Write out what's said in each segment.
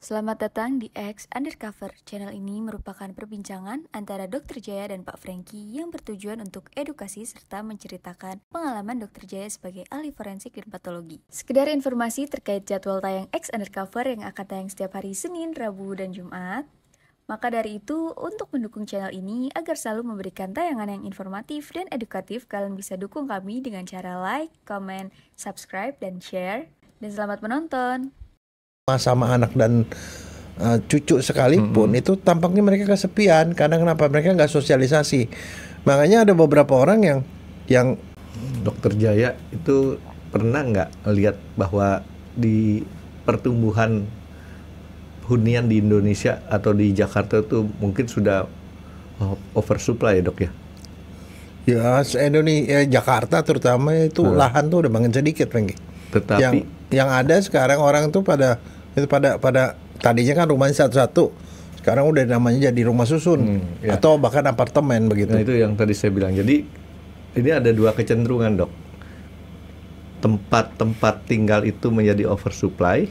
Selamat datang di X Undercover. Channel ini merupakan perbincangan antara Dr. Jaya dan Pak Franky yang bertujuan untuk edukasi serta menceritakan pengalaman Dr. Jaya sebagai ahli forensik dan patologi. Sekedar informasi terkait jadwal tayang X Undercover yang akan tayang setiap hari Senin, Rabu, dan Jumat. Maka dari itu, untuk mendukung channel ini agar selalu memberikan tayangan yang informatif dan edukatif, kalian bisa dukung kami dengan cara like, comment, subscribe, dan share. Dan selamat menonton! Sama anak dan cucu sekalipun itu tampaknya mereka kesepian karena kenapa mereka nggak sosialisasi. Makanya ada beberapa orang yang Dokter Jaya itu pernah nggak lihat bahwa di pertumbuhan hunian di Indonesia atau di Jakarta itu mungkin sudah oversupply ya dok ya? Ya Indonesia, Jakarta terutama itu lahan tuh udah makin sedikit, Franky. Tetapi yang ada sekarang orang tuh pada tadinya kan rumahnya satu-satu, sekarang udah namanya jadi rumah susun atau bahkan apartemen begitu. Nah itu yang tadi saya bilang. Jadi ini ada dua kecenderungan dok. Tempat-tempat tinggal itu menjadi oversupply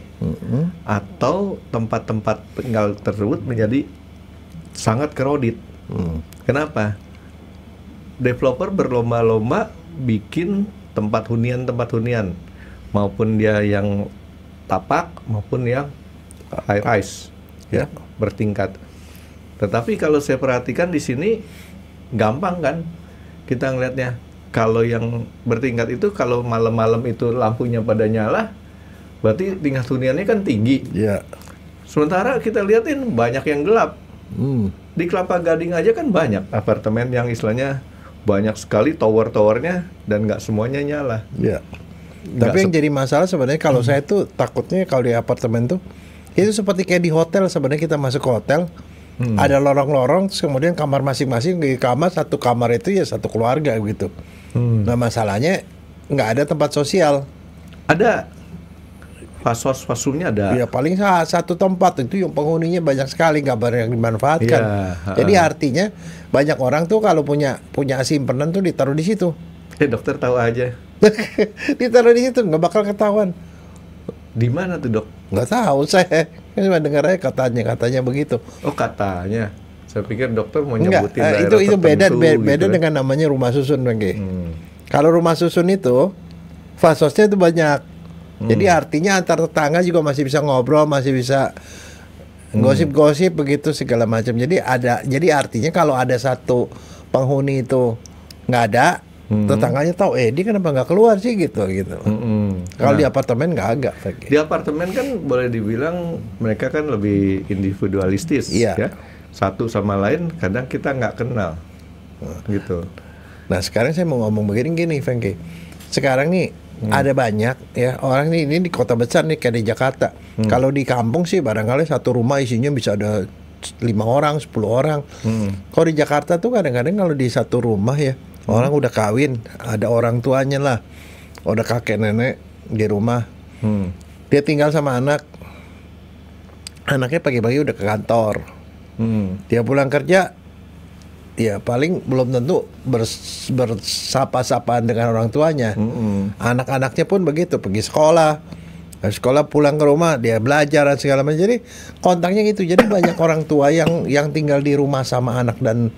atau tempat-tempat tinggal tersebut menjadi sangat crowded. Kenapa? Developer berlomba-lomba bikin tempat hunian maupun dia yang tapak maupun yang high rise ya bertingkat. Tetapi kalau saya perhatikan di sini gampang kan kita ngelihatnya, kalau yang bertingkat itu kalau malam-malam itu lampunya pada nyala berarti tingkat huniannya kan tinggi. Ya. Sementara kita lihatin banyak yang gelap. Di Kelapa Gading aja kan banyak apartemen yang istilahnya banyak sekali tower-towernya dan nggak semuanya nyala. Ya. Tapi yang jadi masalah sebenarnya kalau saya tuh takutnya kalau di apartemen tuh itu seperti kayak di hotel. Sebenarnya kita masuk ke hotel ada lorong-lorong, kemudian kamar masing-masing, di kamar satu kamar itu ya satu keluarga gitu. Nah masalahnya nggak ada tempat sosial. Ada fasumnya ada. Ya paling satu tempat itu yang penghuninya banyak sekali, nggak banyak yang dimanfaatkan. Jadi artinya banyak orang tuh kalau punya simpanan tuh ditaruh di situ. Dokter tahu aja. Ditaruh di situ nggak bakal ketahuan. Di mana tuh dok? Nggak tahu saya. Cuma dengar aja katanya begitu. Oh katanya. Saya pikir dokter mau nyebutin daerah itu beda gitu dengan namanya rumah susun, Bang. Kalau rumah susun itu fasosnya itu banyak. Jadi artinya antar tetangga juga masih bisa ngobrol, masih bisa gosip-gosip begitu segala macam. Jadi artinya kalau ada satu penghuni itu nggak ada, tetangganya tahu, dia kenapa nggak keluar sih gitu. Kalau di apartemen nggak agak. Di apartemen kan boleh dibilang mereka kan lebih individualistis, ya. Satu sama lain kadang kita nggak kenal, gitu. Nah sekarang saya mau ngomong begini Franky. Sekarang nih ada banyak ya orang ini di kota besar nih kayak di Jakarta. Kalau di kampung sih barangkali satu rumah isinya bisa ada 5 orang, 10 orang. Kalau di Jakarta tuh kadang-kadang kalau di satu rumah ya orang udah kawin, ada orang tuanya lah, udah kakek nenek di rumah, dia tinggal sama anaknya pagi-pagi udah ke kantor, dia pulang kerja, ya paling belum tentu bersapa-sapaan dengan orang tuanya. Anak-anaknya pun begitu, pergi sekolah pulang ke rumah dia belajar dan segala macam. Jadi kontaknya gitu. Jadi banyak orang tua yang tinggal di rumah sama anak dan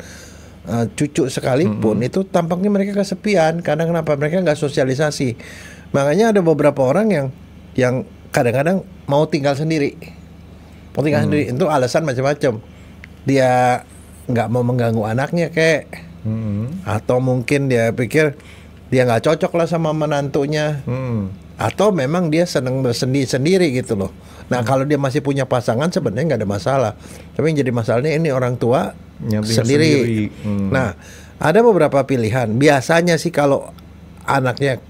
cucu sekalipun itu tampaknya mereka kesepian karena kenapa mereka nggak sosialisasi. Makanya ada beberapa orang yang kadang-kadang mau tinggal sendiri. Itu alasan macam-macam. Dia nggak mau mengganggu anaknya atau mungkin dia pikir dia nggak cocok lah sama menantunya, atau memang dia senang sendiri gitu loh. Nah kalau dia masih punya pasangan sebenarnya nggak ada masalah, tapi yang jadi masalahnya ini orang tua sendiri. Nah ada beberapa pilihan. Biasanya sih kalau anaknya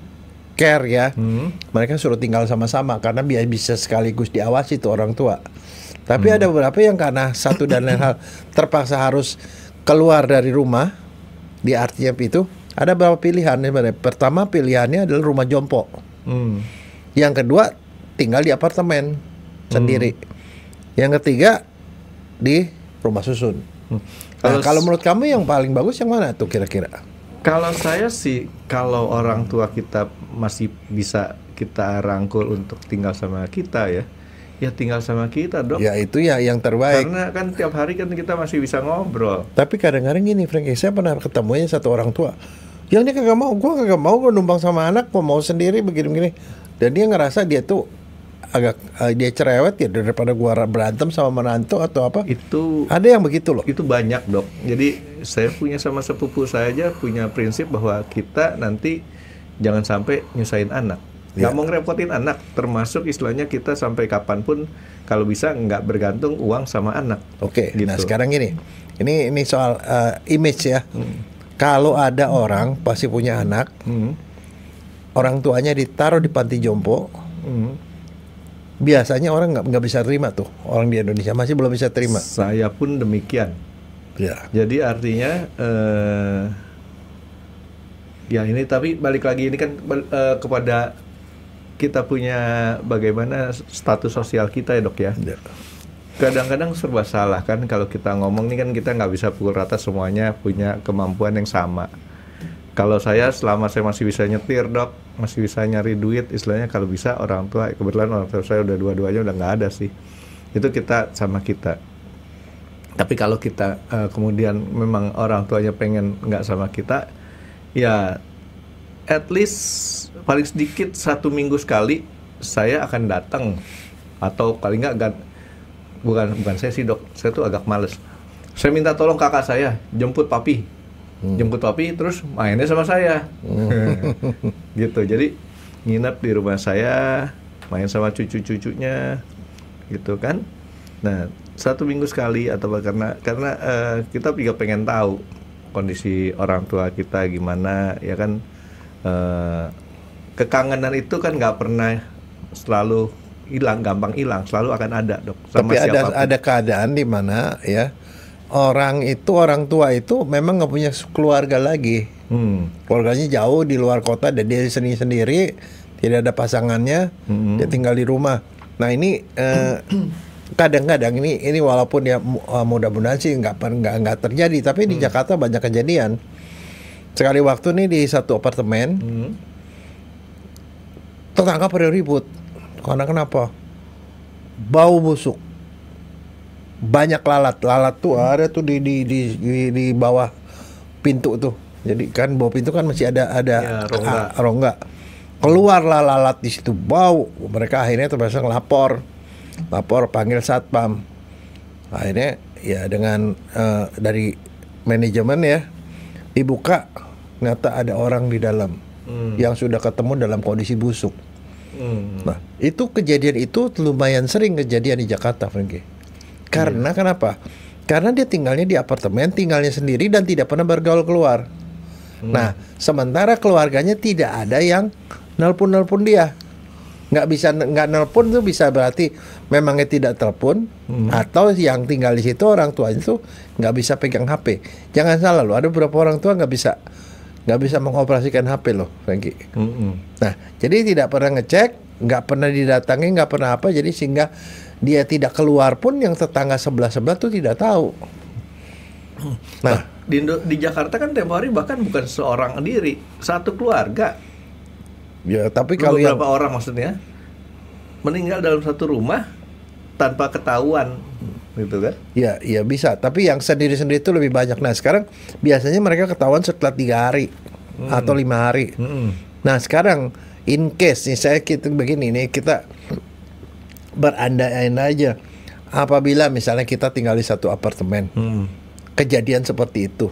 care ya, mereka suruh tinggal sama-sama karena bisa sekaligus diawasi tuh orang tua. Tapi ada beberapa yang karena satu dan lain hal terpaksa harus keluar dari rumah. Di artinya itu ada beberapa pilihan. Pertama pilihannya adalah rumah jompo. Yang kedua tinggal di apartemen sendiri. Yang ketiga di rumah susun. Nah, kalau menurut kamu yang paling bagus yang mana tuh kira-kira? Kalau saya sih, kalau orang tua kita masih bisa kita rangkul untuk tinggal sama kita ya, ya tinggal sama kita, Dok. Ya itu ya yang terbaik. Karena kan tiap hari kan kita masih bisa ngobrol. Tapi kadang-kadang gini, Frank, saya pernah ketemunya satu orang tua. Yang dia kagak mau, gue numpang sama anak, gue mau sendiri begini-begini. Dan dia ngerasa dia tuh agak dia cerewet ya daripada gua berantem sama menantu atau apa. Itu ada yang begitu loh. Itu banyak, Dok. Jadi saya punya sama sepupu saya aja punya prinsip bahwa kita nanti jangan sampai nyusahin anak. Nggak mau ngerepotin anak, termasuk istilahnya kita sampai kapanpun kalau bisa nggak bergantung uang sama anak. Oke, gitu. Nah sekarang ini soal image ya. Kalau ada orang pasti punya anak, orang tuanya ditaruh di panti jompo, biasanya orang nggak bisa terima tuh, orang di Indonesia masih belum bisa terima. Saya pun demikian. Ya. Jadi artinya ya ini tapi balik lagi ini kan kepada kita punya bagaimana status sosial kita ya, Dok ya. Kadang-kadang serba salah kan kalau kita ngomong nih kan kita nggak bisa pukul rata semuanya punya kemampuan yang sama. Kalau saya selama saya masih bisa nyetir, Dok, masih bisa nyari duit, istilahnya kalau bisa orang tua, kebetulan orang tua saya udah dua-duanya udah nggak ada sih. Itu kita sama kita. Tapi kalau kita kemudian memang orang tuanya pengen nggak sama kita, ya at least paling sedikit 1 minggu sekali saya akan datang, atau paling nggak bukan saya sih, Dok, saya tuh agak males. Saya minta tolong kakak saya jemput papi. Jemput papi terus mainnya sama saya. Gitu. Jadi nginep di rumah saya, main sama cucu-cucunya gitu kan. Nah, 1 minggu sekali atau karena kita juga pengen tahu kondisi orang tua kita gimana ya kan. Kekangenan itu kan nggak pernah selalu hilang, gampang hilang, selalu akan ada, Dok. Tapi ada keadaan di mana ya orang tua itu memang nggak punya keluarga lagi. Keluarganya jauh di luar kota dan dia sendiri, tidak ada pasangannya, dia tinggal di rumah. Nah ini kadang-kadang ini walaupun ya mudah-mudahan sih nggak terjadi, tapi di Jakarta banyak kejadian. Sekali waktu nih di satu apartemen, tetangga pada ribut. Karena kenapa? Bau busuk. Banyak lalat tuh ada tuh di bawah pintu tuh. Jadi kan bawah pintu kan masih ada ya, rongga. Keluarlah lalat di situ, bau. Mereka akhirnya terpaksa lapor panggil satpam. Akhirnya ya dengan dari manajemen ya dibuka, ternyata ada orang di dalam yang sudah ketemu dalam kondisi busuk. Nah, itu kejadian itu lumayan sering kejadian di Jakarta, Frankie. Karena kenapa? Karena dia tinggalnya di apartemen, tinggalnya sendiri dan tidak pernah bergaul keluar. Nah, sementara keluarganya tidak ada yang nelpon dia. Nggak nelpon tuh bisa berarti memangnya tidak telepon, atau yang tinggal di situ orang tuanya tuh nggak bisa pegang HP. Jangan salah loh, ada beberapa orang tua nggak bisa mengoperasikan HP loh, Frankie. Nah, jadi tidak pernah ngecek, nggak pernah didatangi, nggak pernah apa, jadi sehingga dia tidak keluar pun yang tetangga sebelah tuh tidak tahu. Nah, di Jakarta kan tempo hari bahkan bukan seorang diri, satu keluarga. Ya, tapi kalau beberapa orang maksudnya meninggal dalam satu rumah tanpa ketahuan, gitu kan? Ya bisa. Tapi yang sendiri-sendiri itu lebih banyak. Nah, sekarang biasanya mereka ketahuan setelah 3 hari atau 5 hari. Nah, sekarang in case nih kita begini nih, kita berandai-andai aja. Apabila misalnya kita tinggal di satu apartemen, kejadian seperti itu,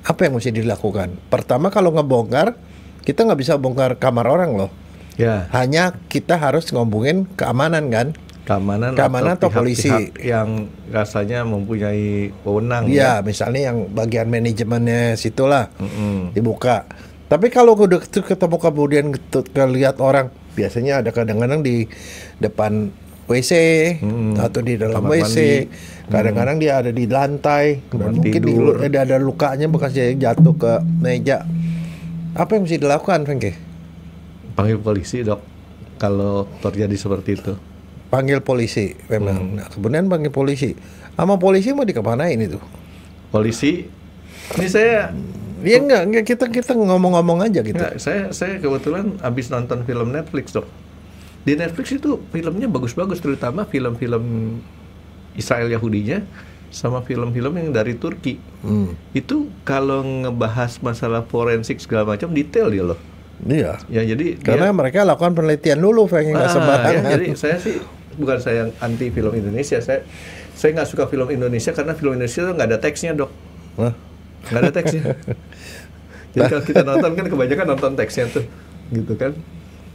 apa yang mesti dilakukan? Pertama, kalau ngebongkar, kita nggak bisa bongkar kamar orang loh. Ya. Hanya kita harus ngomongin keamanan kan? Keamanan atau polisi yang rasanya mempunyai wewenang. Ya, misalnya yang bagian manajemennya situlah dibuka. Tapi kalau udah ketemu kemudian lihat orang, biasanya ada kadang-kadang di depan WC atau di dalam kamar WC. Mandi. Kadang-kadang dia ada di lantai, dan mungkin ada lukanya bekas jatuh ke meja. Apa yang mesti dilakukan, Frankie? Panggil polisi, Dok. Kalau terjadi seperti itu. Panggil polisi, memang. Nah, kemudian panggil polisi. Sama polisi mau dikemanain itu? Polisi, ini saya. Ya enggak kita ngomong-ngomong aja gitu. Enggak, saya kebetulan habis nonton film Netflix, Dok. Di Netflix itu filmnya bagus-bagus, terutama film-film Israel Yahudinya sama film-film yang dari Turki. Itu kalau ngebahas masalah forensik segala macam detail dia loh. Iya. Ya jadi Karena mereka lakukan penelitian dulu, nggak sembarangan. ya, jadi saya sih bukan saya yang anti film Indonesia, saya nggak suka film Indonesia karena film Indonesia itu nggak ada teksnya, Dok. Nggak ada teksnya. Jadi kalau kita nonton kan kebanyakan nonton teksnya tuh, gitu kan.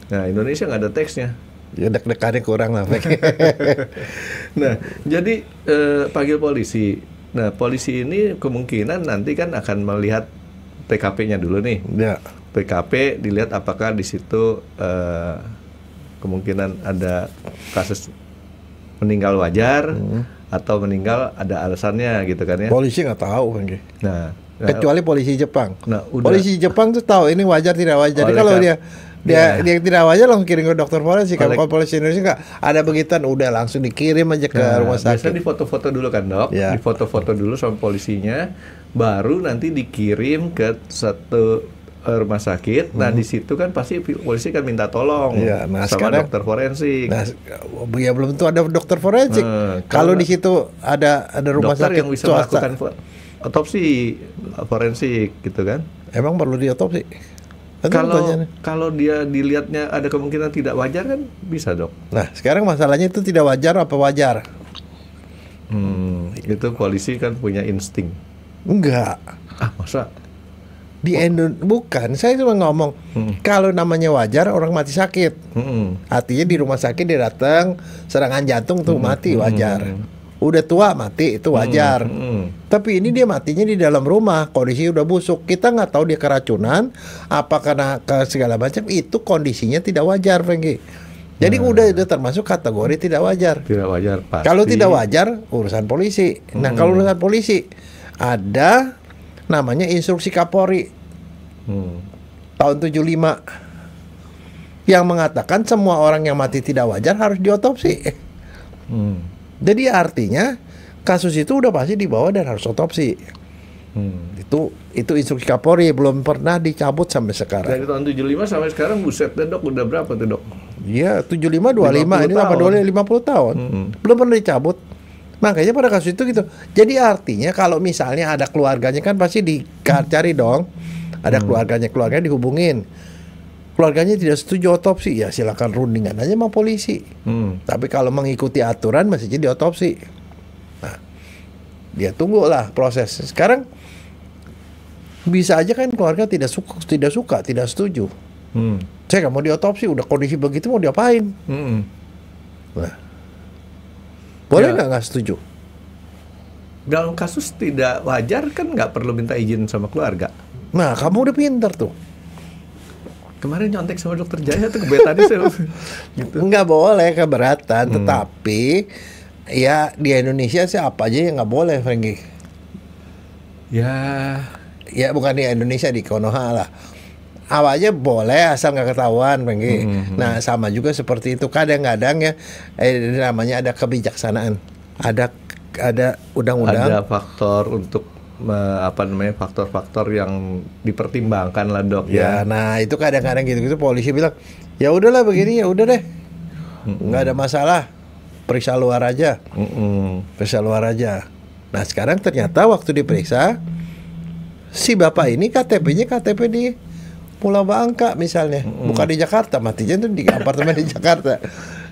Nah, Indonesia nggak ada teksnya. Ya deg-degannya kurang lah. Nah, jadi panggil polisi. Nah, polisi ini kemungkinan nanti kan akan melihat TKP-nya dulu nih. Ya. TKP dilihat apakah di situ kemungkinan ada kasus meninggal wajar atau meninggal ada alasannya gitu kan ya. Polisi nggak tahu, Franky. Nah, Kecuali polisi Jepang. Nah, udah. Polisi Jepang tuh tahu ini wajar tidak wajar. Jadi kalau dia tidak wajar langsung kirim ke dokter forensik. Kalau polisi Indonesia nggak ada begituan, udah langsung dikirim aja ke rumah sakit. Biasanya difoto-foto dulu kan, Dok. Ya. Difoto-foto dulu sama polisinya, baru nanti dikirim ke satu rumah sakit. Nah, di situ kan pasti polisi kan minta tolong sama sekarang, dokter forensik. Nah, ya belum tentu ada dokter forensik. Kalau di situ ada rumah dokter sakit yang bisa melakukan otopsi forensik gitu kan. Emang perlu diotopsi? Kalau dia dilihatnya ada kemungkinan tidak wajar kan bisa, Dok. Nah, sekarang masalahnya itu tidak wajar apa wajar? Itu polisi kan punya insting. Enggak. Masa? Bukan, saya cuma ngomong kalau namanya wajar orang mati sakit. Artinya di rumah sakit dia datang serangan jantung tuh mati wajar. Udah tua mati itu wajar. Tapi ini dia matinya di dalam rumah, kondisi udah busuk. Kita nggak tahu dia keracunan, apa karena segala macam, itu kondisinya tidak wajar, Franky. Jadi udah termasuk kategori tidak wajar. Tidak wajar pasti. Kalau tidak wajar urusan polisi. Nah, kalau urusan polisi ada namanya instruksi Kapolri tahun 75 yang mengatakan semua orang yang mati tidak wajar harus diotopsi. Jadi artinya kasus itu udah pasti dibawa dan harus otopsi. Itu instruksi Kapolri belum pernah dicabut sampai sekarang. Dari tahun 75 sampai sekarang buset deh, Dok, udah berapa tuh, Dok? Iya, 75 25 ini 50 tahun. Belum pernah dicabut. Makanya pada kasus itu gitu. Jadi artinya kalau misalnya ada keluarganya kan pasti dicari dong. Ada keluarganya dihubungin. Keluarganya tidak setuju otopsi, ya silakan rundingan aja sama polisi. Tapi kalau mengikuti aturan mestinya diotopsi. Nah, dia tunggulah proses. Sekarang bisa aja kan keluarga tidak suka, tidak setuju. Saya nggak mau diotopsi, udah kondisi begitu mau diapain? Nah, boleh nggak setuju? Dalam kasus tidak wajar kan nggak perlu minta izin sama keluarga. Nah, kamu udah pintar tuh. Kemarin nyontek sama dokter Jaya tuh kebetulan saya gitu. Nggak boleh keberatan, tetapi ya di Indonesia sih apa aja yang nggak boleh, Franky. Ya bukan di Indonesia, di Konoha lah. Apa aja boleh asal nggak ketahuan, Franky. Nah, sama juga seperti itu. Kadang-kadang ya namanya ada kebijaksanaan. Ada undang-undang. Ada faktor untuk faktor-faktor yang dipertimbangkan lah, Dok ya. Nah itu kadang-kadang gitu polisi bilang ya udahlah begini, ya udah deh, nggak ada masalah, periksa luar aja. Nah sekarang ternyata waktu diperiksa si bapak ini KTP-nya KTP di Pulau Bangka misalnya, bukan di Jakarta, matinya tuh di apartemen di Jakarta.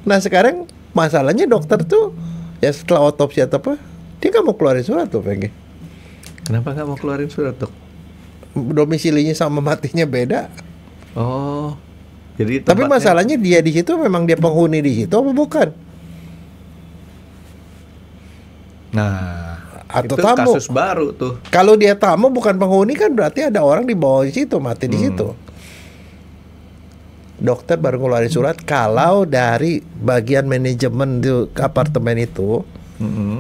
Nah sekarang masalahnya dokter tuh ya setelah otopsi atau apa, dia nggak mau keluarin surat tuh, Franky. Kenapa nggak mau keluarin surat, Dok? Domisilinya sama matinya beda. Oh, jadi tapi masalahnya dia di situ memang dia penghuni di situ apa bukan? Nah, atau itu tamu. kasus baru tuh. Kalau dia tamu bukan penghuni kan berarti ada orang di bawah di situ, mati di situ. Dokter baru ngeluarin surat kalau dari bagian manajemen di apartemen itu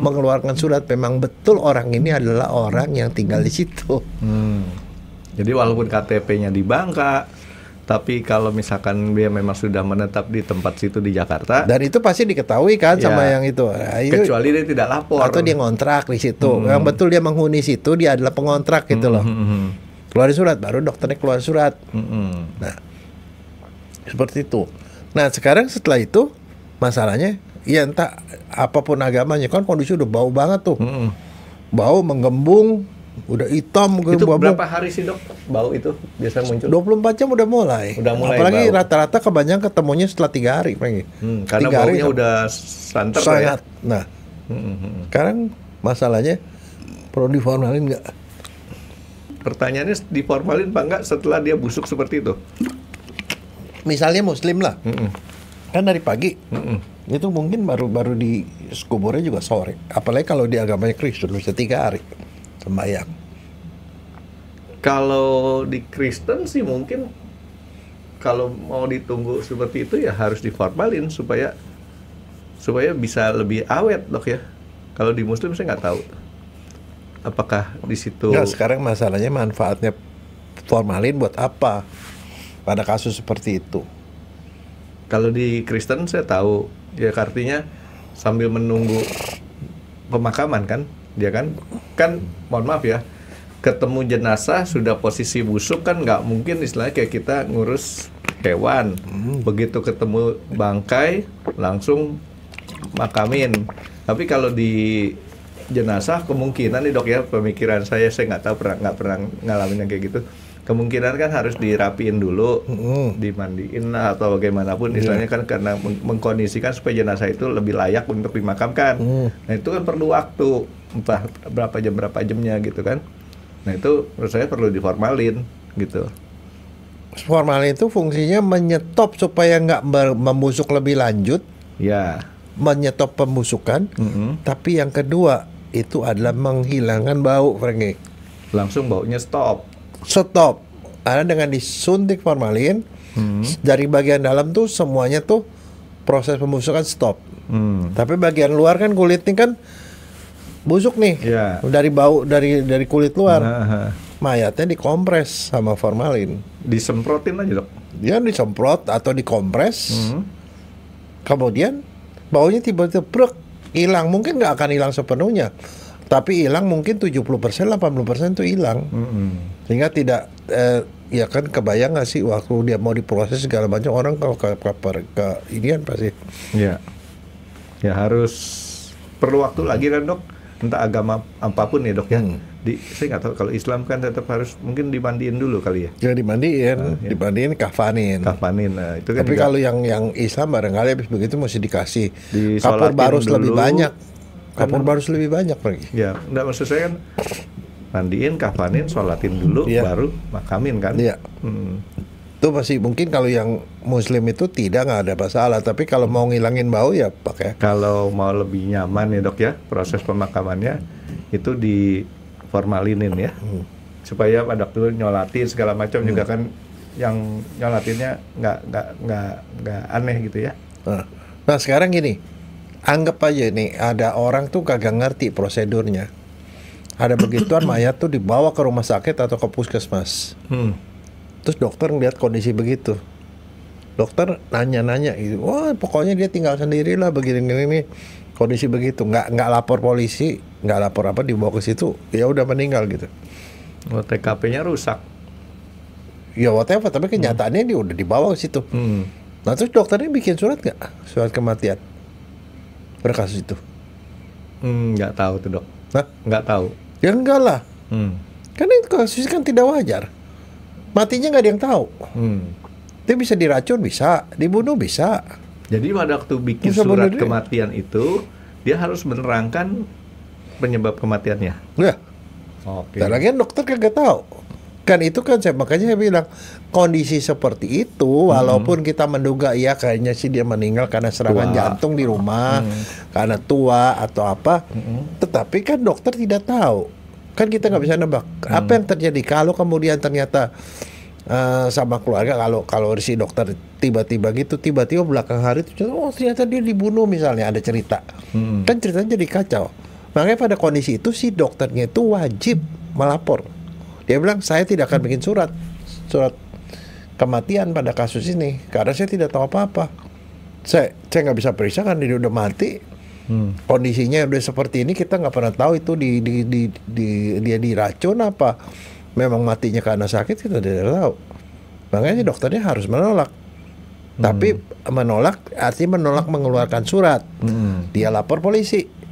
mengeluarkan surat memang betul orang ini adalah orang yang tinggal di situ. Jadi walaupun KTP-nya di Bangka, tapi kalau misalkan dia memang sudah menetap di tempat situ di Jakarta, dan itu pasti diketahui kan sama yang itu. Nah, kecuali dia tidak lapor atau dia ngontrak di situ. Yang betul dia menghuni situ, dia adalah pengontrak gitu loh. Keluarin surat, baru dokternya keluar surat. Nah, seperti itu. Nah sekarang setelah itu masalahnya, ya entah apapun agamanya kan kondisi udah bau banget tuh, bau menggembung, udah hitam, Itu bau. berapa hari sih dok bau itu biasa muncul? 24 jam udah mulai. Apalagi bau. rata-rata kebanyakan ketemunya setelah 3 hari, Karena 3 hari baunya udah santer ya. sangat. Nah, sekarang masalahnya perlu diformalin nggak? Pertanyaannya diformalin Pak enggak setelah dia busuk seperti itu? Misalnya Muslim lah, kan dari pagi, itu mungkin baru di kuburnya juga sore. Apalagi kalau di agamanya Kristen bisa 3 hari sembahyang. Kalau di Kristen sih mungkin kalau mau ditunggu seperti itu ya harus diformalin supaya bisa lebih awet dok ya. Kalau di Muslim saya nggak tahu. Apakah di situ? Nah, sekarang masalahnya manfaatnya formalin buat apa pada kasus seperti itu? Kalau di Kristen saya tahu ya artinya sambil menunggu pemakaman kan, dia kan mohon maaf ya, ketemu jenazah sudah posisi busuk kan nggak mungkin istilahnya kayak kita ngurus hewan, begitu ketemu bangkai langsung makamin. Tapi kalau di jenazah kemungkinan nih dok ya, pemikiran saya nggak tahu, nggak pernah ngalamin yang kayak gitu. Kemungkinan kan harus dirapiin dulu, dimandiin lah atau bagaimanapun istilahnya kan, karena mengkondisikan supaya jenazah itu lebih layak untuk dimakamkan. Nah itu kan perlu waktu, entah berapa jamnya gitu kan. Nah itu menurut saya perlu diformalin gitu. Formalin itu fungsinya menyetop supaya nggak membusuk lebih lanjut. Ya. Menyetop pembusukan. Tapi yang kedua itu adalah menghilangkan bau, Franky. Langsung baunya stop. Karena dengan disuntik formalin, dari bagian dalam tuh semuanya tuh proses pembusukan stop. Tapi bagian luar kan kulitnya kan busuk nih, dari bau dari kulit luar. Mayatnya dikompres sama formalin. Disemprotin aja dok. Dia disemprot atau dikompres. Kemudian baunya tiba-tiba brek, hilang. Mungkin nggak akan hilang sepenuhnya, tapi hilang mungkin 70%, 80% tuh hilang. Sehingga tidak ya kan kebayang nggak sih waktu dia mau diproses segala macam, orang kalau ke inian pasti. Ya harus perlu waktu lagi kan dok, entah agama apapun ya dok ya. Saya nggak tahu, kalau Islam kan tetap harus mungkin dimandiin dulu kali ya. Ya dimandiin, kafanin. Nah, itu kan. Tapi juga, kalau yang Islam barangkali habis begitu mesti dikasih kapur disolatin barus dulu. lebih banyak. Kapur barus lebih banyak lagi. Ya, enggak, maksud saya kan mandiin, kafanin, sholatin dulu, baru makamin kan. Iya. Itu masih mungkin kalau yang Muslim itu nggak ada masalah. Tapi kalau mau ngilangin bau ya pakai. Kalau mau lebih nyaman ya dok ya, proses pemakamannya itu diformalinin ya, supaya pada waktu nyolatin segala macam juga kan yang nyolatinnya nggak aneh gitu ya. Nah sekarang gini, anggap aja nih ada orang tuh kagak ngerti prosedurnya. Ada begituan mayat tuh dibawa ke rumah sakit atau ke puskesmas. Terus dokter ngeliat kondisi begitu. Dokter nanya-nanya gitu. Wah, pokoknya dia tinggal sendiri lah begini kondisi begitu. Nggak lapor polisi, nggak lapor apa, dibawa ke situ. Ya udah meninggal gitu. TKP-nya rusak. Ya whatever, tapi kenyataannya dia udah dibawa ke situ. Nah terus dokternya bikin surat nggak? Surat kematian pada kasus itu? Nggak tahu tuh dok. Nah? Nggak tahu. Ya enggak lah. Karena itu kasus kan tidak wajar. Matinya nggak ada yang tahu. Dia bisa diracun, bisa dibunuh, bisa. Jadi pada waktu bikin bisa surat kematian itu dia harus menerangkan penyebab kematiannya. Ya. Oke. Dan lagian dokter kagak tahu. Kan itu kan makanya saya bilang kondisi seperti itu, walaupun kita menduga ya kayaknya sih dia meninggal karena serangan jantung di rumah, karena tua atau apa, tetapi kan dokter tidak tahu. Kan kita nggak bisa nebak apa yang terjadi. Kalau kemudian ternyata sama keluarga, kalau si dokter tiba-tiba belakang hari itu ternyata dia dibunuh misalnya, ada cerita, kan ceritanya jadi kacau. Makanya pada kondisi itu si dokternya itu wajib melapor. Dia bilang saya tidak akan bikin surat kematian pada kasus ini karena saya tidak tahu apa-apa. Saya nggak bisa periksa kan dia udah mati. Kondisinya udah seperti ini, kita nggak pernah tahu itu dia diracun apa memang matinya karena sakit, kita tidak tahu. Makanya dokternya harus menolak. Tapi menolak artinya menolak mengeluarkan surat. Dia lapor polisi.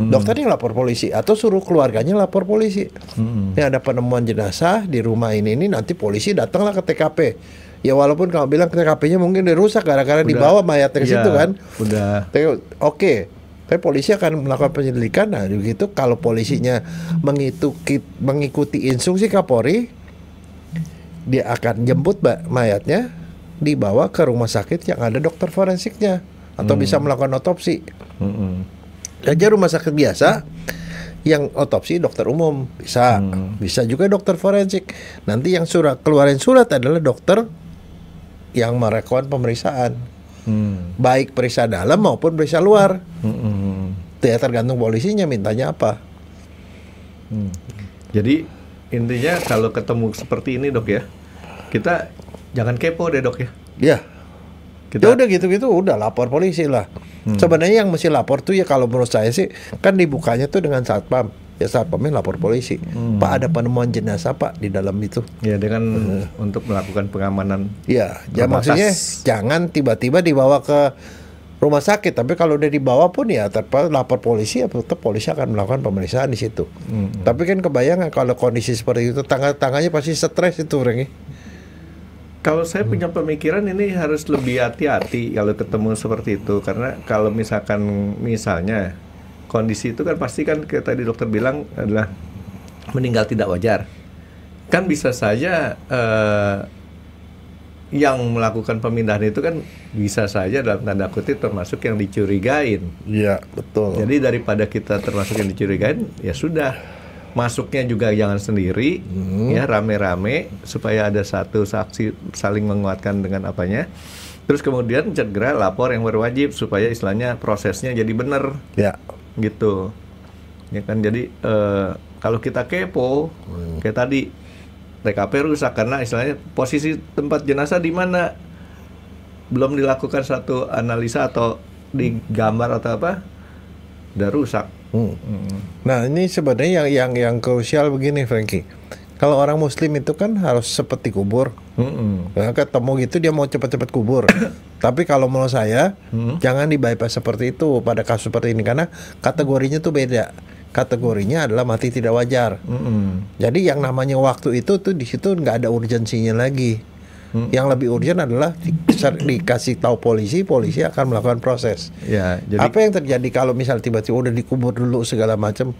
Dokternya lapor polisi atau suruh keluarganya lapor polisi. Ini ada penemuan jenazah di rumah ini nanti polisi datanglah ke TKP. Ya walaupun kalau bilang TKP-nya mungkin dirusak gara-gara dibawa mayatnya ke situ kan. Udah. Oke. Tapi polisi akan melakukan penyelidikan. Nah, begitu kalau polisinya mengikuti instruksi Kapolri, dia akan jemput mayatnya, dibawa ke rumah sakit yang ada dokter forensiknya atau bisa melakukan otopsi. Aja rumah sakit biasa yang otopsi dokter umum bisa juga dokter forensik. Nanti yang keluarin surat adalah dokter yang melakukan pemeriksaan, baik periksa dalam maupun periksa luar. Ya tergantung polisinya mintanya apa. Jadi intinya kalau ketemu seperti ini dok ya, kita jangan kepo deh dok ya. Ya. Ya udah gitu-gitu udah lapor polisi lah. Sebenarnya yang mesti lapor tuh ya kalau menurut saya sih kan dibukanya tuh dengan satpam. Ya satpamnya lapor polisi. Pak ada penemuan jenazah Pak di dalam itu. Ya dengan untuk melakukan pengamanan. Ya, maksudnya jangan tiba-tiba dibawa ke rumah sakit. Tapi kalau udah dibawa pun ya lapor polisi ya tetap polisi akan melakukan pemeriksaan di situ. Tapi kan kebayang kalau kondisi seperti itu tangannya pasti stres itu orangnya. Kalau saya punya pemikiran ini harus lebih hati-hati kalau ketemu seperti itu, karena kalau misalnya kondisi itu kan pasti kan kayak tadi dokter bilang adalah meninggal tidak wajar, kan bisa saja yang melakukan pemindahan itu kan bisa saja dalam tanda kutip termasuk yang dicurigain. Iya betul. Jadi daripada kita termasuk yang dicurigain ya sudah. Masuknya juga jangan sendiri, ya rame-rame supaya ada satu saksi saling menguatkan dengan apanya. Terus kemudian segera lapor yang berwajib supaya istilahnya prosesnya jadi benar, ya gitu. Ya kan jadi kalau kita kepo, kayak tadi TKP rusak karena istilahnya posisi tempat jenazah di mana belum dilakukan satu analisa atau digambar atau apa, udah rusak. Nah ini sebenarnya yang krusial begini Frankie. Kalau orang Muslim itu kan harus seperti kubur. Nah, ketemu gitu dia mau cepat-cepat kubur. Tapi kalau menurut saya jangan di-bypass seperti itu pada kasus seperti ini karena kategorinya tuh beda. Kategorinya adalah mati tidak wajar. Jadi yang namanya waktu itu tuh di situ nggak ada urgensinya lagi. Yang lebih urgent adalah dikasih tahu polisi akan melakukan proses. Ya, jadi apa yang terjadi kalau misal tiba-tiba udah dikubur dulu segala macam,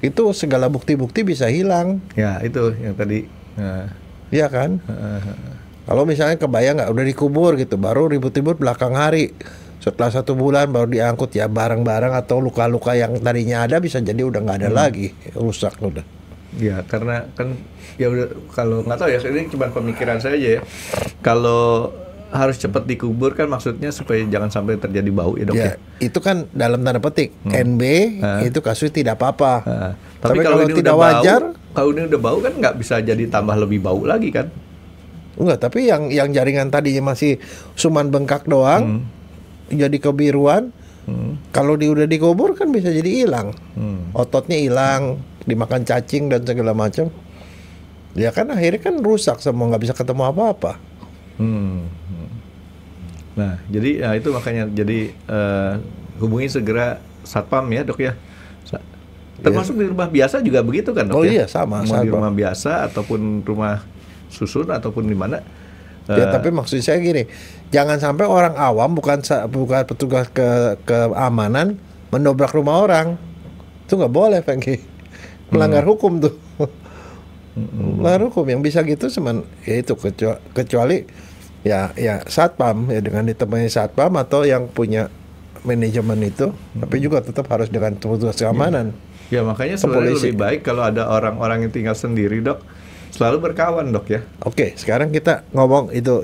itu segala bukti-bukti bisa hilang. Ya itu yang tadi. Iya kan? Kalau misalnya kebayang nggak udah dikubur gitu, baru ribut-ribut belakang hari, setelah 1 bulan baru diangkut ya barang-barang atau luka-luka yang tadinya ada bisa jadi udah nggak ada lagi, rusak udah. Ya karena kan ya udah kalau nggak tahu ya ini cuma pemikiran saya aja ya. Kalau harus cepat dikubur kan maksudnya supaya jangan sampai terjadi bau ya dok ya. Itu kan dalam tanda petik NB itu kasus tidak apa-apa. Tapi kalau ini tidak udah wajar, kalau ini udah bau kan nggak bisa jadi tambah lebih bau lagi kan? Enggak, tapi yang jaringan tadinya masih cuman bengkak doang, jadi kebiruan. Kalau udah dikubur kan bisa jadi hilang, ototnya hilang, dimakan cacing dan segala macam. Ya kan akhirnya kan rusak semua, nggak bisa ketemu apa-apa. Nah jadi ya itu makanya jadi hubungi segera satpam ya dok ya. Termasuk di rumah biasa juga begitu kan dok? Oh iya sama. Mau di rumah biasa ataupun rumah susun ataupun di mana. Ya tapi maksud saya gini, jangan sampai orang awam bukan petugas keamanan mendobrak rumah orang. Itu nggak boleh, Frankie. Melanggar hukum tuh. Melanggar hukum yang bisa gitu cuman ya itu kecuali ya satpam ya dengan ditemani satpam atau yang punya manajemen itu, tapi juga tetap harus dengan petugas keamanan. Ya makanya sebenarnya lebih baik kalau ada orang-orang yang tinggal sendiri dok, selalu berkawan dok ya. Oke, sekarang kita ngomong itu.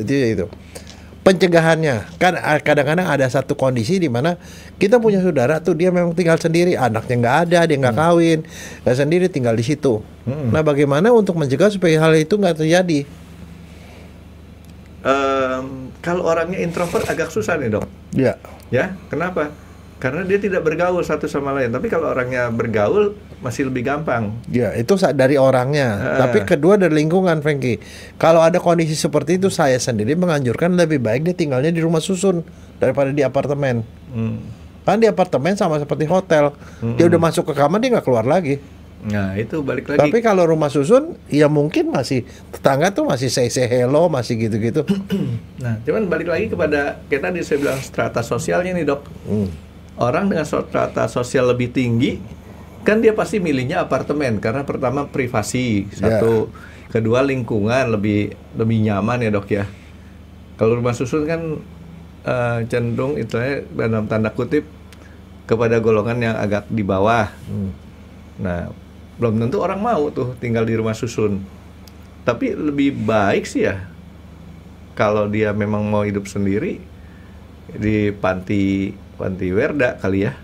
Pencegahannya kan kadang-kadang ada satu kondisi di mana kita punya saudara tuh dia memang tinggal sendiri, anaknya nggak ada, dia nggak kawin, nggak sendiri tinggal di situ. Nah, bagaimana untuk mencegah supaya hal itu nggak terjadi? Kalau orangnya introvert agak susah nih dok. Ya. Ya, kenapa? Karena dia tidak bergaul satu sama lain. Tapi kalau orangnya bergaul masih lebih gampang. Ya, itu dari orangnya. Tapi kedua dari lingkungan, Frankie. Kalau ada kondisi seperti itu, saya sendiri menganjurkan lebih baik dia tinggalnya di rumah susun daripada di apartemen. Kan di apartemen sama seperti hotel. Dia udah masuk ke kamar, dia nggak keluar lagi. Nah, itu balik lagi. Tapi kalau rumah susun, ya mungkin masih tetangga tuh masih say hello, masih gitu-gitu. Nah, cuman balik lagi kepada kita tadi saya bilang strata sosialnya nih, Dok. Orang dengan strata sosial lebih tinggi kan dia pasti milihnya apartemen karena pertama privasi satu, kedua lingkungan lebih nyaman ya, Dok ya. Kalau rumah susun kan cenderung istilahnya dalam tanda kutip kepada golongan yang agak di bawah. Nah, belum tentu orang mau tuh tinggal di rumah susun. Tapi lebih baik sih ya kalau dia memang mau hidup sendiri di panti Werda kali ya.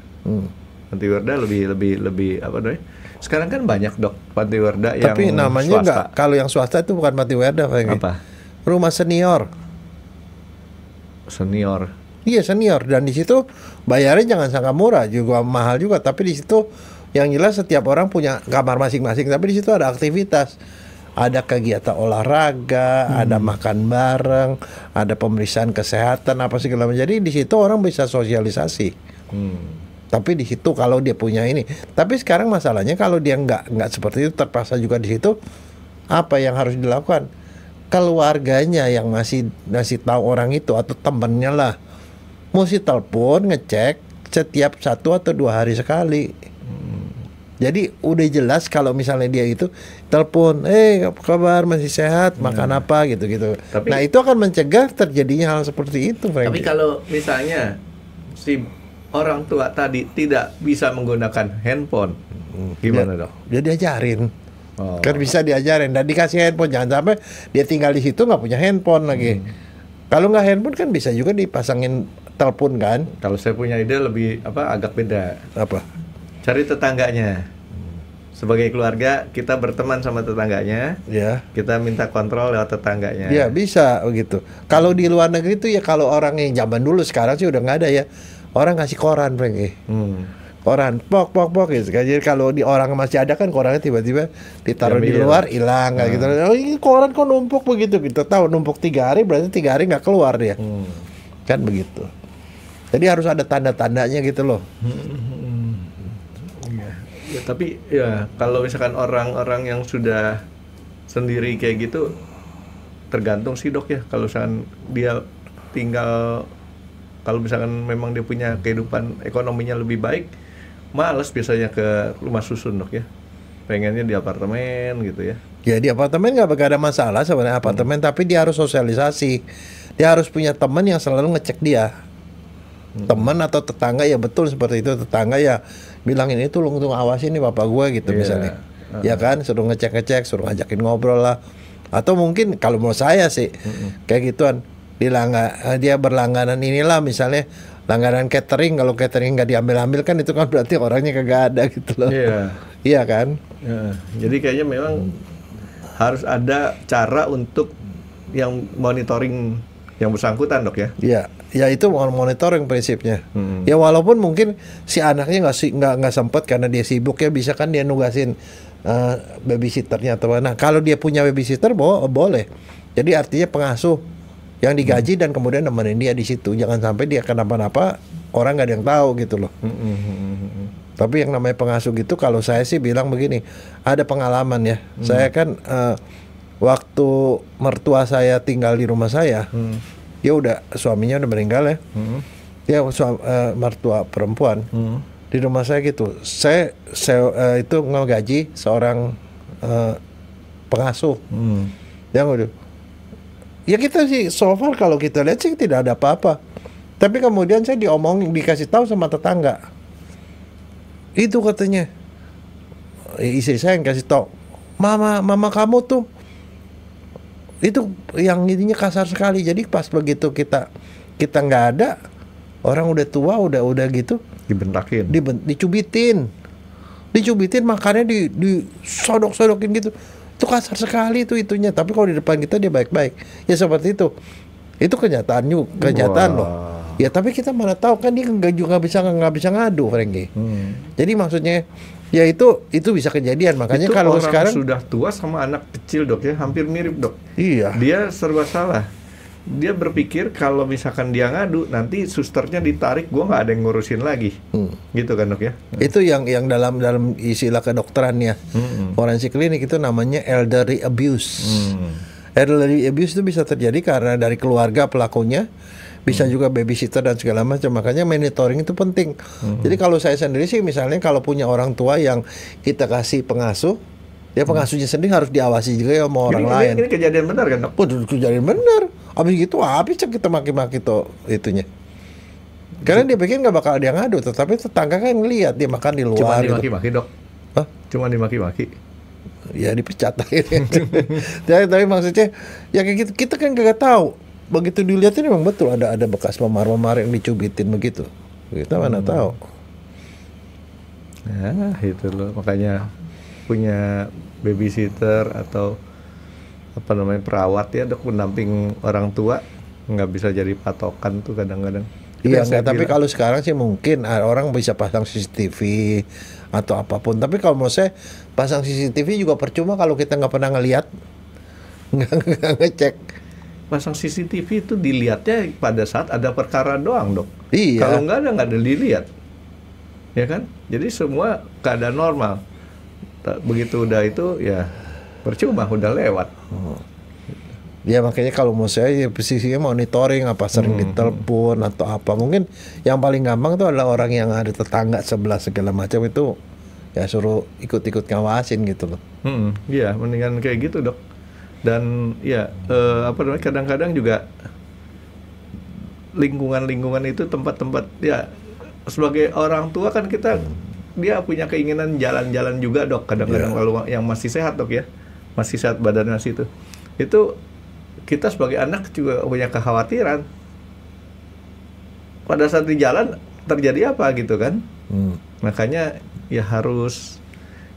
Panti Werda lebih apa namanya? Sekarang kan banyak, Dok, panti Werda yang tapi namanya swasta. enggak, kalau yang swasta itu bukan panti Werda, Frankie. Apa? Rumah senior. Senior. Iya, senior, dan di situ bayarnya jangan sangka murah, juga mahal juga, tapi di situ yang jelas setiap orang punya kamar masing-masing, tapi di situ ada aktivitas. Ada kegiatan olahraga, ada makan bareng, ada pemeriksaan kesehatan apa segala macam. Jadi di situ orang bisa sosialisasi. Tapi di situ kalau dia punya ini. Tapi sekarang masalahnya kalau dia nggak seperti itu, terpaksa juga di situ, apa yang harus dilakukan? Keluarganya yang masih tahu orang itu atau temennya lah, mesti telepon ngecek setiap 1 atau 2 hari sekali. Jadi udah jelas kalau misalnya dia itu telepon, apa kabar, masih sehat, makan apa gitu-gitu. Nah, itu akan mencegah terjadinya hal seperti itu, Frankie. Tapi kalau misalnya si orang tua tadi tidak bisa menggunakan handphone, gimana, Dok? Dia diajarin. Kan bisa diajarin dan dikasih handphone, jangan sampai dia tinggal di situ nggak punya handphone lagi. Kalau nggak handphone kan bisa juga dipasangin telepon kan. Kalau saya punya ide lebih agak beda. Apa? Cari tetangganya. Sebagai keluarga kita berteman sama tetangganya. Ya. Kita minta kontrol lewat tetangganya. Ya bisa begitu. Kalau di luar negeri itu ya, kalau orang yang zaman dulu, sekarang sih udah nggak ada ya. Orang ngasih koran, Frankie. Koran pok gitu. Jadi kalau di orang masih ada kan korannya tiba-tiba ditaruh di luar hilang kayak gitu. Oh, ini koran kok numpuk begitu. Kita tahu numpuk 3 hari berarti 3 hari nggak keluar dia. Kan begitu. Jadi harus ada tanda-tandanya gitu loh. Ya, tapi ya kalau misalkan orang-orang yang sudah sendiri kayak gitu, tergantung sih, Dok ya. Kalau misalkan dia tinggal, kalau misalkan memang dia punya kehidupan ekonominya lebih baik, males biasanya ke rumah susun, Dok ya. Pengennya di apartemen gitu ya. Ya di apartemen nggak ada masalah sebenarnya apartemen, tapi dia harus sosialisasi. Dia harus punya teman yang selalu ngecek dia. Teman atau tetangga ya, betul seperti itu, tetangga ya bilang ini tuh tolong awasin nih bapak gue gitu misalnya. Ya kan, suruh ngecek, suruh ngajakin ngobrol lah. Atau mungkin kalau mau saya sih kayak gituan, dia berlangganan inilah misalnya langganan catering. Kalau catering nggak diambil kan itu kan berarti orangnya kagak ada gitu loh. Iya kan. Jadi kayaknya memang harus ada cara untuk yang monitoring yang bersangkutan, Dok ya. Iya, ya itu monitoring prinsipnya. Ya walaupun mungkin si anaknya nggak sempat karena dia sibuk ya, bisa kan dia nugasin babysitternya atau mana. Kalau dia punya babysitter boleh. Jadi artinya pengasuh yang digaji dan kemudian nemenin dia di situ. Jangan sampai dia kenapa-napa orang nggak ada yang tahu gitu loh. Tapi yang namanya pengasuh gitu, kalau saya sih bilang begini, ada pengalaman ya. Saya kan waktu mertua saya tinggal di rumah saya, dia suaminya udah meninggal ya. Dia mertua perempuan di rumah saya gitu. Saya itu ngegaji seorang pengasuh. Yang udah, ya kita sih so far kalau kita lihat sih tidak ada apa-apa. Tapi kemudian saya dikasih tahu sama tetangga. Itu katanya, istri saya yang kasih tahu, mama kamu tuh itu yang intinya kasar sekali. Jadi pas begitu kita nggak ada, orang udah tua udah gitu dibentakin, dicubitin, makannya disodok-sodokin gitu. Itu kasar sekali itunya. Tapi kalau di depan kita dia baik-baik. Ya seperti itu kenyataan loh. Ya tapi kita mana tahu kan dia nggak bisa ngadu, Frankie. Jadi maksudnya ya itu bisa kejadian. Makanya itu kalau orang sekarang sudah tua sama anak kecil, Dok, ya, hampir mirip, Dok. iya. Dia serba salah. Dia berpikir kalau misalkan dia ngadu, nanti susternya ditarik, gua nggak ada yang ngurusin lagi. Gitu kan, Dok, ya. Itu yang dalam istilah kedokterannya forensik klinik itu namanya elderly abuse. Elderly abuse itu bisa terjadi karena dari keluarga pelakunya, bisa juga babysitter dan segala macam. Makanya monitoring itu penting. Jadi kalau saya sendiri sih misalnya kalau punya orang tua yang kita kasih pengasuh, ya pengasuhnya sendiri harus diawasi juga ya sama orang lain. Ini kejadian benar kan, Dok? Waduh, kejadian benar. Habis gitu habis kita maki-maki tuh itunya. Karena dia pikir nggak bakal dia ngadu, tetapi tetangga kan ngelihat dia makan di luar. Cuma gitu. dimaki-maki, Dok. Hah? Cuma dimaki-maki. Ya dipecat akhirnya. Tapi maksudnya ya kayak gitu, kita kan gak tahu. Begitu dilihatin memang betul ada bekas memar-memar yang dicubitin begitu. Kita mana tahu. Ya itu loh, makanya punya babysitter atau apa namanya perawat ya, Dok, pendamping orang tua nggak bisa jadi patokan tuh kadang-kadang. Iya nggak, tapi kalau sekarang sih mungkin orang bisa pasang CCTV atau apapun. Tapi kalau menurut saya pasang CCTV juga percuma kalau kita nggak pernah ngelihat, nggak ngecek. Pasang CCTV itu dilihatnya pada saat ada perkara doang, Dok. Iya. Kalau nggak ada dilihat, ya kan? Jadi semua keadaan normal. Begitu udah itu ya percuma, udah lewat. Ya makanya kalau mau saya ya posisinya monitoring apa sering ditelepon atau apa. Mungkin yang paling gampang itu adalah orang yang ada tetangga sebelah segala macam itu ya suruh ikut-ikut ngawasin gitu loh. Iya, mendingan kayak gitu, Dok. Dan ya apa namanya kadang-kadang juga lingkungan-lingkungan itu tempat-tempat ya sebagai orang tua kan kita dia punya keinginan jalan-jalan juga, Dok. Kadang-kadang kalau yang masih sehat, Dok, ya. Masih sehat badannya situ. Itu kita sebagai anak juga punya kekhawatiran pada saat di jalan terjadi apa gitu kan. Makanya ya harus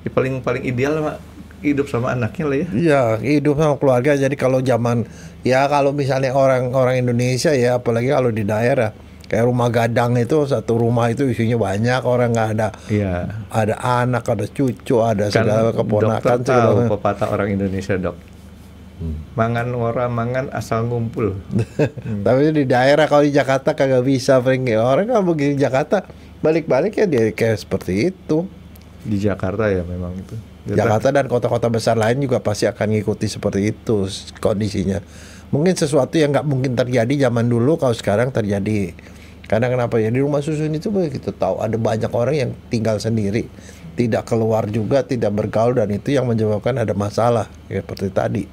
ya paling ideal hidup sama anaknya lah ya. Iya, hidup sama keluarga. Jadi kalau zaman ya kalau misalnya orang Indonesia ya, apalagi kalau di daerah kayak rumah gadang itu satu rumah itu isinya banyak orang, nggak ada. Iya. Ada anak, ada cucu, ada Kan segala keponakan. dokter tahu pepatah orang Indonesia, Dok. Mangan orang mangan asal ngumpul. Tapi di daerah kalau di Jakarta kagak bisa, Frank. Orang kalau begini Jakarta balik-balik ya dia kayak seperti itu. Di Jakarta ya memang itu. Jakarta dan kota-kota besar lain juga pasti akan ngikuti seperti itu kondisinya. Mungkin sesuatu yang nggak mungkin terjadi zaman dulu kalau sekarang terjadi. Karena kenapa ya di rumah susun itu begitu tahu ada banyak orang yang tinggal sendiri, tidak keluar juga, tidak bergaul, dan itu yang menyebabkan ada masalah ya, seperti tadi.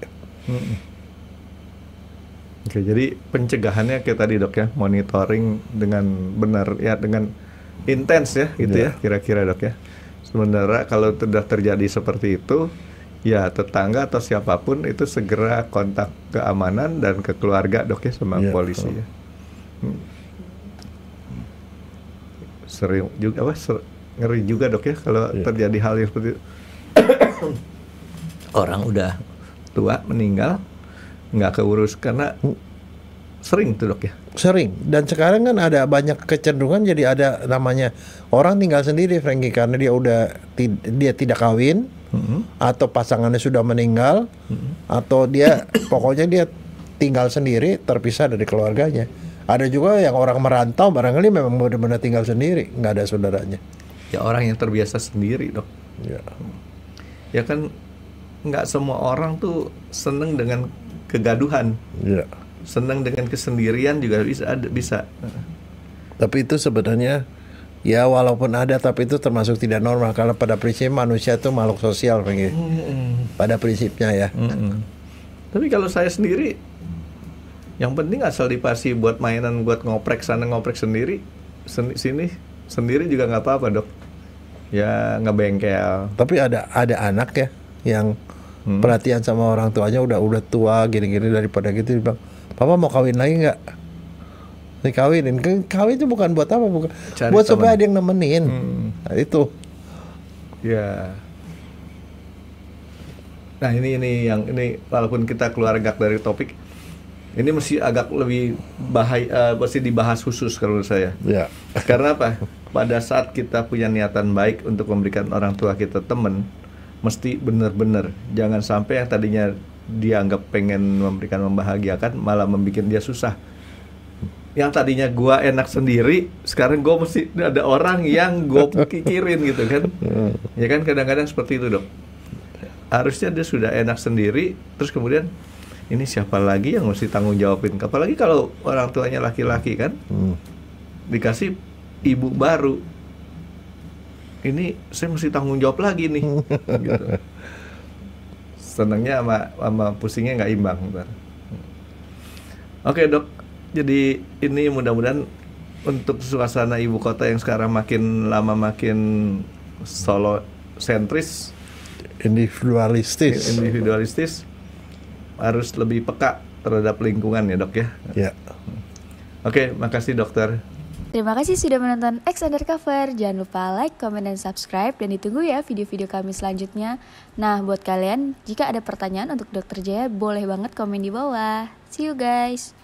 Oke, jadi pencegahannya kayak tadi, Dok, ya, monitoring dengan benar ya, dengan intens ya gitu ya kira-kira, Dok, ya. Sementara kalau sudah terjadi seperti itu ya tetangga atau siapapun itu segera kontak keamanan dan ke keluarga, Dok, ya, sama polisi ya. Sering juga ngeri juga, Dok, ya, kalau terjadi hal yang seperti itu. Orang udah tua meninggal nggak keurus karena sering tuh, Dok, ya. Sering, dan sekarang kan ada banyak kecenderungan jadi ada namanya orang tinggal sendiri, Frankie, karena dia tidak kawin atau pasangannya sudah meninggal atau dia pokoknya dia tinggal sendiri terpisah dari keluarganya. Ada juga yang orang merantau barangkali memang benar-benar tinggal sendiri, nggak ada saudaranya. Ya orang yang terbiasa sendiri, Dok. Ya kan nggak semua orang tuh seneng dengan kegaduhan. Seneng dengan kesendirian juga bisa. Tapi itu sebenarnya ya walaupun ada, tapi itu termasuk tidak normal karena pada prinsipnya manusia itu makhluk sosial, pada prinsipnya ya. Tapi kalau saya sendiri, yang penting asal dipasih buat mainan, buat ngoprek sana ngoprek sendiri, sini sendiri juga nggak apa-apa, Dok. Ya nggak bengkel. Tapi ada anak ya yang perhatian sama orang tuanya udah tua gini-gini, daripada gitu dia bilang, "Papa mau kawin lagi nggak?" Dikawinin. Kawin itu bukan buat apa, bukan cari buat teman. supaya ada yang nemenin. Nah, itu. Ya. Nah ini walaupun kita keluar agak dari topik, Ini mesti agak lebih mesti dibahas khusus kalau menurut saya. Ya. Karena apa? Pada saat kita punya niatan baik untuk memberikan orang tua kita teman, mesti benar-benar. Jangan sampai yang tadinya dianggap pengen memberikan membahagiakan, malah membuat dia susah. Yang tadinya gua enak sendiri, sekarang gua mesti ada orang yang gua pikirin gitu kan. Ya kan kadang-kadang seperti itu, Dok. Harusnya dia sudah enak sendiri, terus kemudian ini siapa lagi yang mesti tanggung jawabin? Apalagi kalau orang tuanya laki-laki kan, dikasih ibu baru, ini saya mesti tanggung jawab lagi nih. Gitu. Senangnya sama pusingnya nggak imbang. Oke, Dok, jadi ini mudah-mudahan untuk suasana ibu kota yang sekarang makin lama makin solo sentris, individualistis, harus lebih peka terhadap lingkungan ya, Dok ya. Ya. Oke, makasih dokter. Terima kasih sudah menonton X Undercover. Jangan lupa like, comment, dan subscribe. Dan ditunggu ya video-video kami selanjutnya. Nah, buat kalian, jika ada pertanyaan untuk Dr. Jaya, boleh banget komen di bawah. See you guys.